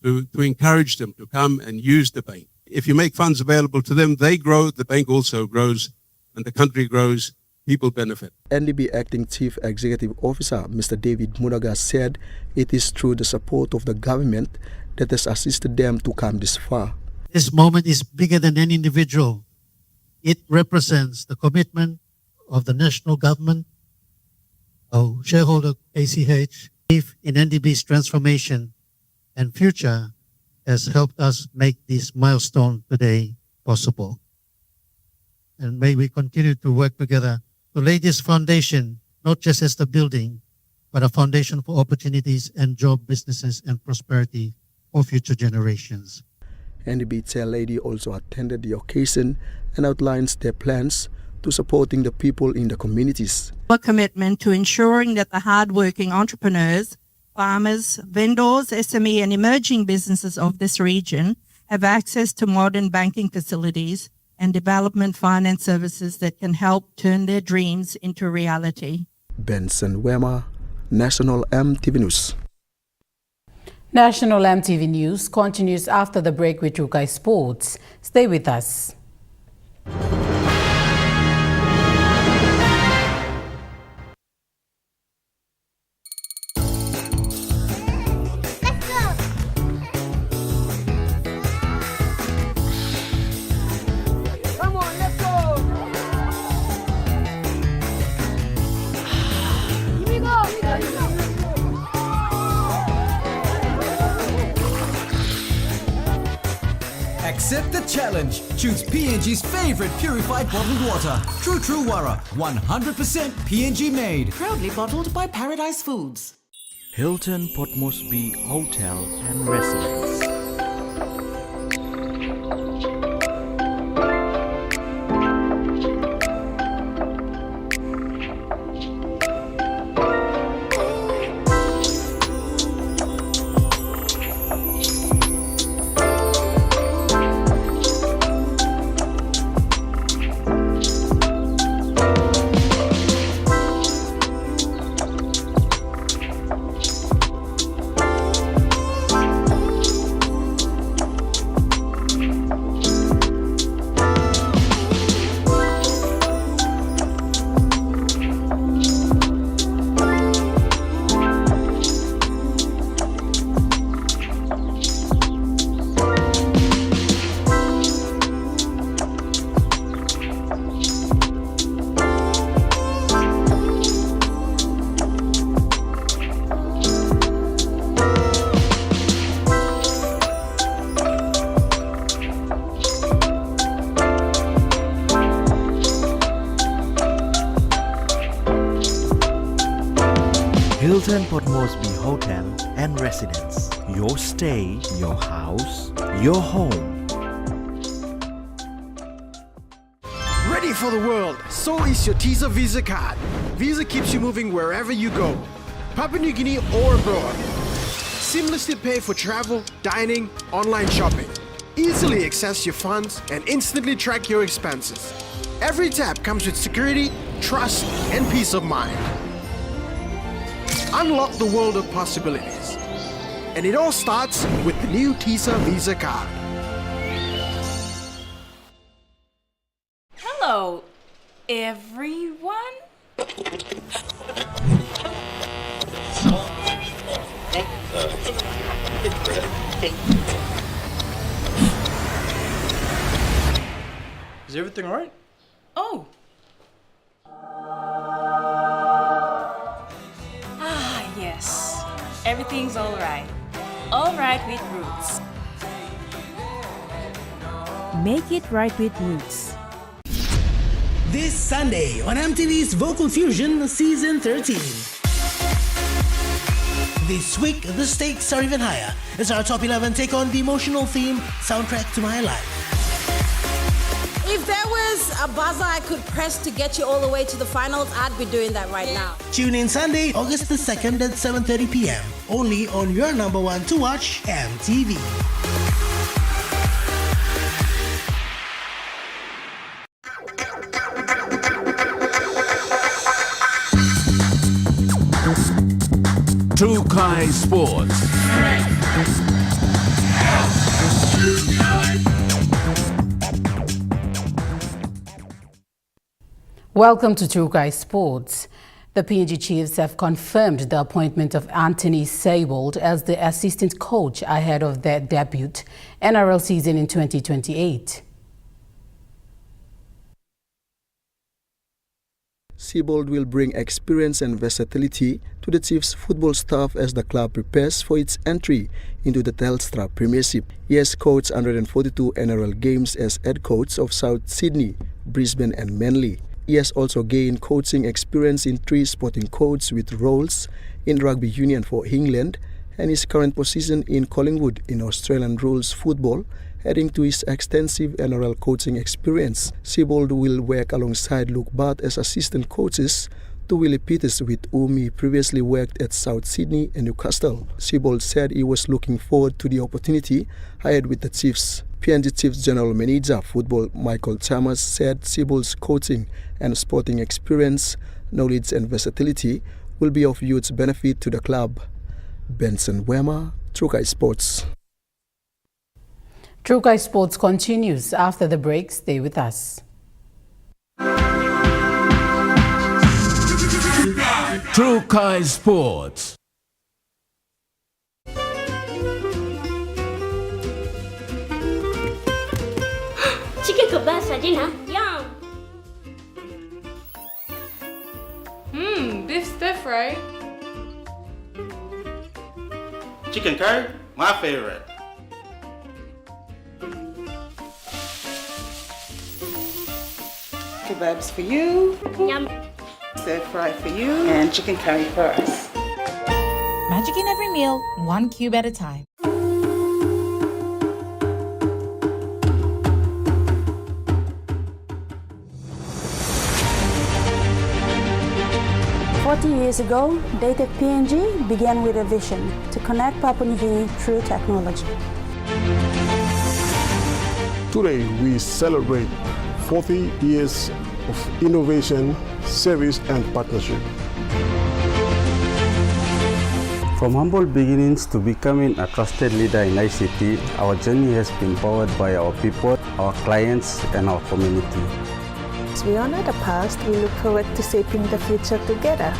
Speaker 13: to encourage them to come and use the bank. If you make funds available to them, they grow, the bank also grows, and the country grows, people benefit.
Speaker 25: NDB Acting Chief Executive Officer Mr. David Munaga said it is through the support of the government that has assisted them to come this far.
Speaker 14: This moment is bigger than any individual. It represents the commitment of the national government, our shareholder ACH, in NDB's transformation and future has helped us make this milestone today possible. And may we continue to work together to lay this foundation, not just as the building, but a foundation for opportunities and job, businesses, and prosperity for future generations.
Speaker 25: NDB Chair Lady also attended the occasion and outlines their plans to supporting the people in the communities.
Speaker 16: A commitment to ensuring that the hard-working entrepreneurs, farmers, vendors, SME and emerging businesses of this region have access to modern banking facilities and development finance services that can help turn their dreams into reality.
Speaker 25: Benson Wema, National EMTV News.
Speaker 9: National EMTV News continues after the break with Rukai Sports. Stay with us.
Speaker 18: Accept the challenge. Choose PNG's favorite purified bottled water. True Wara, 100% PNG made.
Speaker 19: Proudly bottled by Paradise Foods.
Speaker 20: Hilton Port Moresby Hotel and Residence. Hilton Port Moresby Hotel and Residence. Your stay, your house, your home.
Speaker 23: Ready for the world, so is your TISA Visa card. Visa keeps you moving wherever you go, Papua New Guinea or abroad. Seamlessly pay for travel, dining, online shopping. Easily access your funds and instantly track your expenses. Every tap comes with security, trust, and peace of mind. Unlock the world of possibilities. And it all starts with the new TISA Visa card.
Speaker 24: Hello, everyone.
Speaker 23: Is everything all right?
Speaker 24: Oh. Yes, everything's all right. All right with Roots.
Speaker 17: Make it right with Roots.
Speaker 12: This Sunday on MTV's Vocal Fusion Season 13. This week, the stakes are even higher as our top 11 take on the emotional theme Soundtrack to My Life.
Speaker 27: If there was a buzzer I could press to get you all the way to the finals, I'd be doing that right now.
Speaker 12: Tune in Sunday, August the 2nd at 7:30 p.m. Only on your number one to watch, MTV.
Speaker 2: Rukai Sports.
Speaker 9: Welcome to Rukai Sports. The PNG Chiefs have confirmed the appointment of Anthony Seibold as the assistant coach ahead of their debut NRL season in 2028.
Speaker 25: Seibold will bring experience and versatility to the Chiefs football staff as the club prepares for its entry into the Telstra Premiership. He has coached 142 NRL games as head coach of South Sydney, Brisbane and Manly. He has also gained coaching experience in 3 sporting codes with roles in rugby union for England and his current position in Collingwood in Australian rules football. Adding to his extensive NRL coaching experience, Siebold will work alongside Luke Bart as assistant coaches to Willie Peters, with whom he previously worked at South Sydney and Newcastle. Siebold said he was looking forward to the opportunity ahead with the Chiefs. PNG Chiefs General Manager Football Michael Chalmers said Siebold's coaching and sporting experience, knowledge and versatility will be of huge benefit to the club. Benson Wema, Trukai Sports.
Speaker 9: Trukai Sports continues after the break. Stay with us.
Speaker 1: Trukai Sports.
Speaker 3: Chicken kebab saja, Yum.
Speaker 4: Beef stir fry.
Speaker 5: Chicken curry, my favorite.
Speaker 6: Kebabs for you.
Speaker 3: Yum.
Speaker 6: Stir fry for you. And chicken curry for us.
Speaker 22: Magic in every meal, 1 cube at a time.
Speaker 26: 40 years ago, Dated PNG began with a vision to connect Papua New Guinea through technology.
Speaker 28: Today, we celebrate 40 years of innovation, service, and partnership.
Speaker 29: From humble beginnings to becoming a trusted leader in ICT, our journey has been powered by our people, our clients, and our community.
Speaker 26: As we honor the past, we look forward to shaping the future together.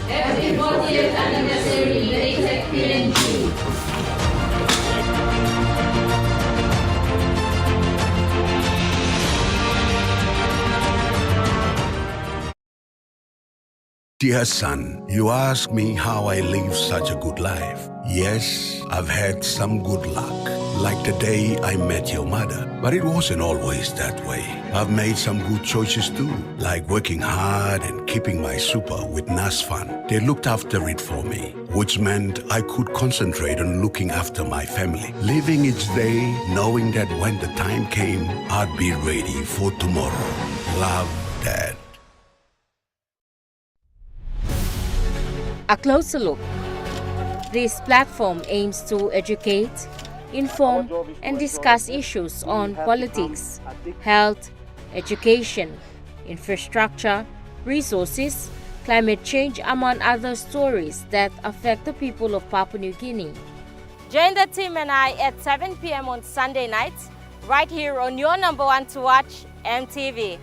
Speaker 30: Happy 40th anniversary, Dated PNG.
Speaker 2: Dear son, you ask me how I live such a good life. Yes, I've had some good luck, like the day I met your mother. But it wasn't always that way. I've made some good choices too, like working hard and keeping my super with NASFAN. They looked after it for me, which meant I could concentrate on looking after my family, living each day knowing that when the time came, I'd be ready for tomorrow. Love, Dad.
Speaker 31: A closer look. This platform aims to educate, inform, and discuss issues on politics, health, education, infrastructure, resources, climate change, among other stories that affect the people of Papua New Guinea. Join the team and I at 7 p.m. on Sunday nights, right here on your number one to watch, EMTV.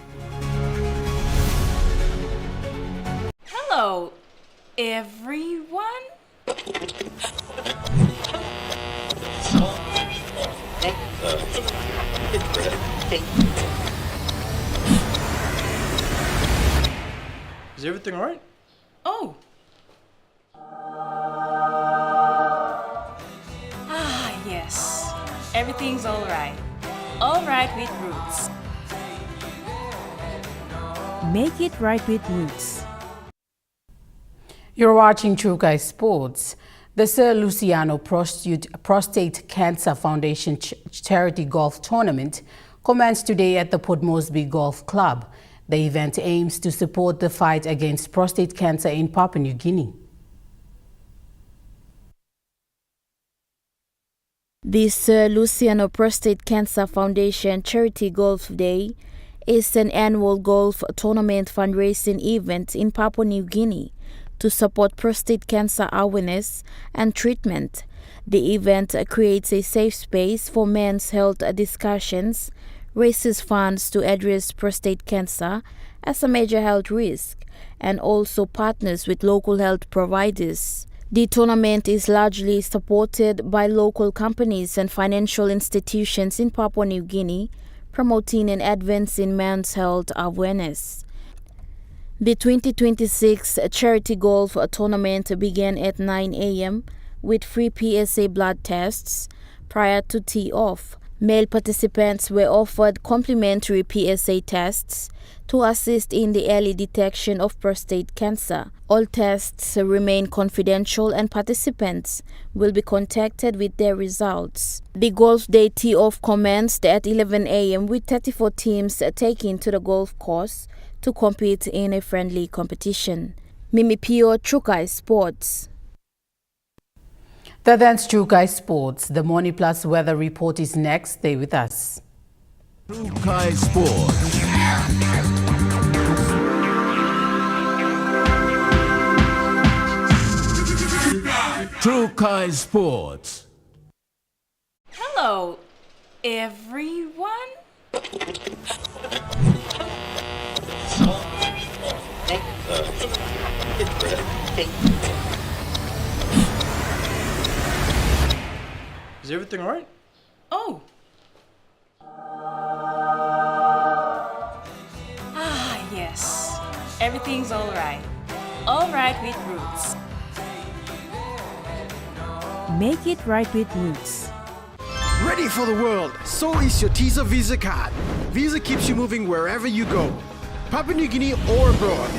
Speaker 24: Hello, everyone.
Speaker 5: Is everything all right?
Speaker 24: Oh. Yes. Everything's all right. All right with Roots.
Speaker 32: Make it right with Roots.
Speaker 9: You're watching True Guy Sports. The Sir Luciano Prostate Cancer Foundation Charity Golf Tournament commenced today at the Port Moresby Golf Club. The event aims to support the fight against prostate cancer in Papua New Guinea.
Speaker 17: The Sir Luciano Prostate Cancer Foundation Charity Golf Day is an annual golf tournament fundraising event in Papua New Guinea to support prostate cancer awareness and treatment. The event creates a safe space for men's health discussions, raises funds to address prostate cancer as a major health risk, and also partners with local health providers. The tournament is largely supported by local companies and financial institutions in Papua New Guinea, promoting and advancing men's health awareness. The 2026 charity golf tournament began at 9 a.m. with free PSA blood tests prior to tee-off. Male participants were offered complimentary PSA tests to assist in the early detection of prostate cancer. All tests remain confidential and participants will be contacted with their results. The golf day tee-off commenced at 11 a.m. with 34 teams taking to the golf course to compete in a friendly competition. Mimi Pio, Trukai Sports.
Speaker 9: That's Trukai Sports. The Morning Plus weather report is next. Stay with us.
Speaker 1: Trukai Sports. Trukai Sports.
Speaker 24: Hello, everyone.
Speaker 5: Is everything all right?
Speaker 24: Oh. Yes. Everything's all right. All right with Roots.
Speaker 32: Make it right with Roots.
Speaker 23: Ready for the world, so is your TISA Visa card. Visa keeps you moving wherever you go. Papua New Guinea or abroad.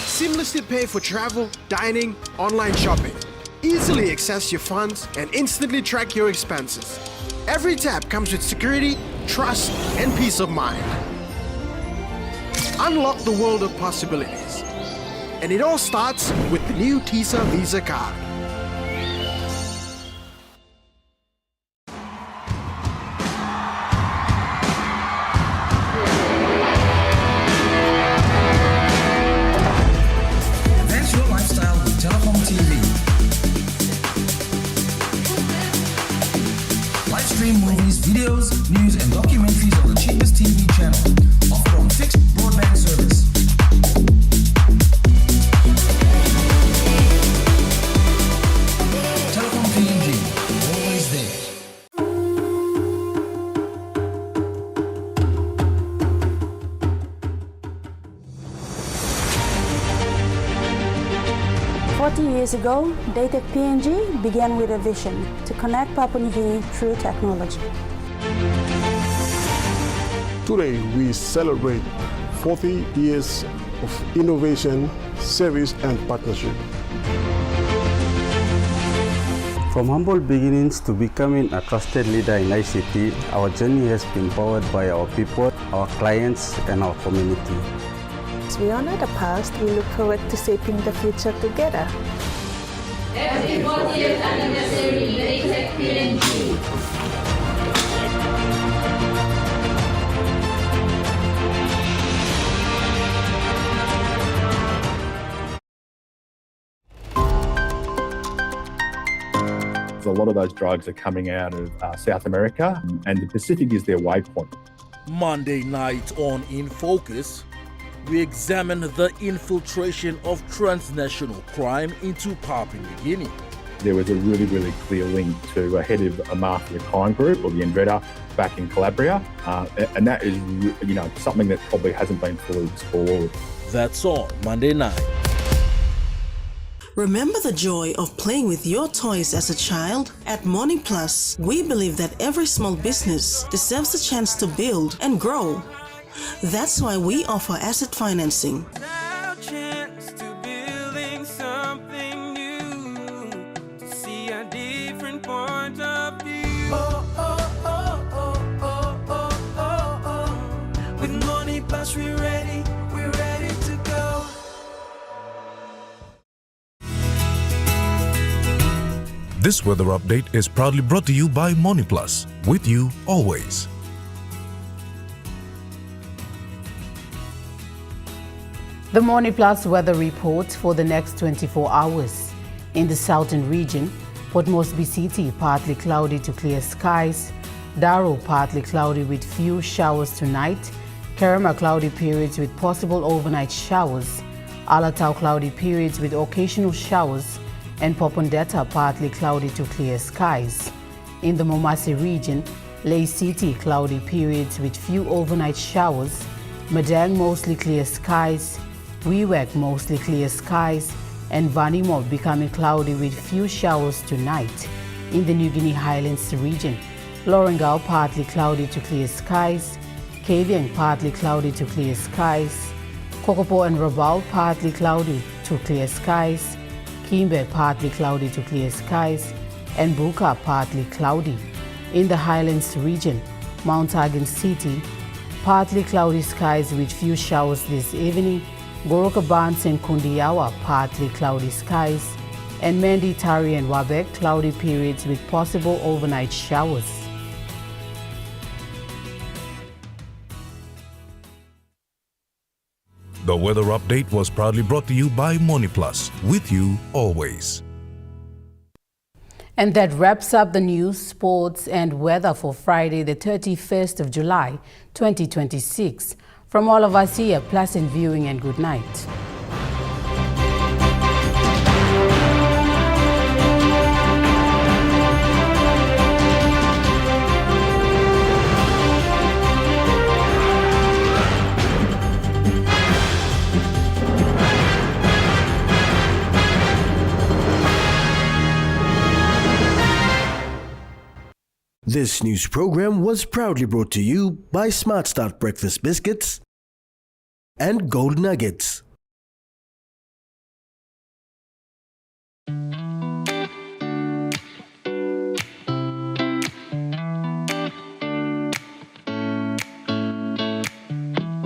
Speaker 23: Seamlessly pay for travel, dining, online shopping. Easily access your funds and instantly track your expenses. Every tap comes with security, trust, and peace of mind. Unlock the world of possibilities. And it all starts with the new TISA Visa card.
Speaker 4: Advance your lifestyle with Telecom TV. Live stream movies, videos, news, and documentaries on the cheapest TV channel. Offer on fixed broadband service. Telecom PNG, always there.
Speaker 26: Years ago, Daytech PNG began with a vision to connect Papua New Guinea through technology.
Speaker 28: Today, we celebrate 40 years of innovation, service, and partnership.
Speaker 29: From humble beginnings to becoming a trusted leader in ICT, our journey has been powered by our people, our clients, and our community.
Speaker 26: As we honor the past, we look forward to shaping the future together.
Speaker 30: Happy 40th anniversary, Daytech PNG.
Speaker 7: A lot of those drugs are coming out of South America, and the Pacific is their waypoint.
Speaker 8: Monday night on In Focus, we examine the infiltration of transnational crime into Papua New Guinea.
Speaker 7: There was a really, really clear link to a head of a mafia crime group, or the Andretta, back in Calabria, and that is, something that probably hasn't been fully explored.
Speaker 8: That's on Monday night.
Speaker 10: Remember the joy of playing with your toys as a child? At Morning Plus, we believe that every small business deserves a chance to build and grow. That's why we offer asset financing.
Speaker 4: With Morning Plus, we're ready to go.
Speaker 11: This weather update is proudly brought to you by Morning Plus, with you always.
Speaker 9: The Morning Plus weather report for the next 24 hours. In the southern region, Port Moresby City, partly cloudy to clear skies. Daro, partly cloudy with few showers tonight. Kerema, cloudy periods with possible overnight showers. Alatau, cloudy periods with occasional showers. And Popondetta, partly cloudy to clear skies. In the Momase region, Lay City, cloudy periods with few overnight showers. Madang, mostly clear skies. Wewak, mostly clear skies. And Vanimo, becoming cloudy with few showers tonight. In the New Guinea Highlands region, Lorengau partly cloudy to clear skies. Kavieng partly cloudy to clear skies. Kokopo and Rabaul partly cloudy to clear skies. Kimbe partly cloudy to clear skies. And Buka partly cloudy. In the Highlands region, Mount Hagen City, partly cloudy skies with few showers this evening. Gorokabans and Kundiawa, partly cloudy skies. And Mendi, Tari and Wabek, cloudy periods with possible overnight showers.
Speaker 11: The weather update was proudly brought to you by MoneyPlus, with you always.
Speaker 9: And that wraps up the news, sports and weather for Friday, the 31st of July, 2026. From all of us here, pleasant viewing and good night.
Speaker 3: This news program was proudly brought to you by Smart Start Breakfast Biscuits and Gold Nuggets.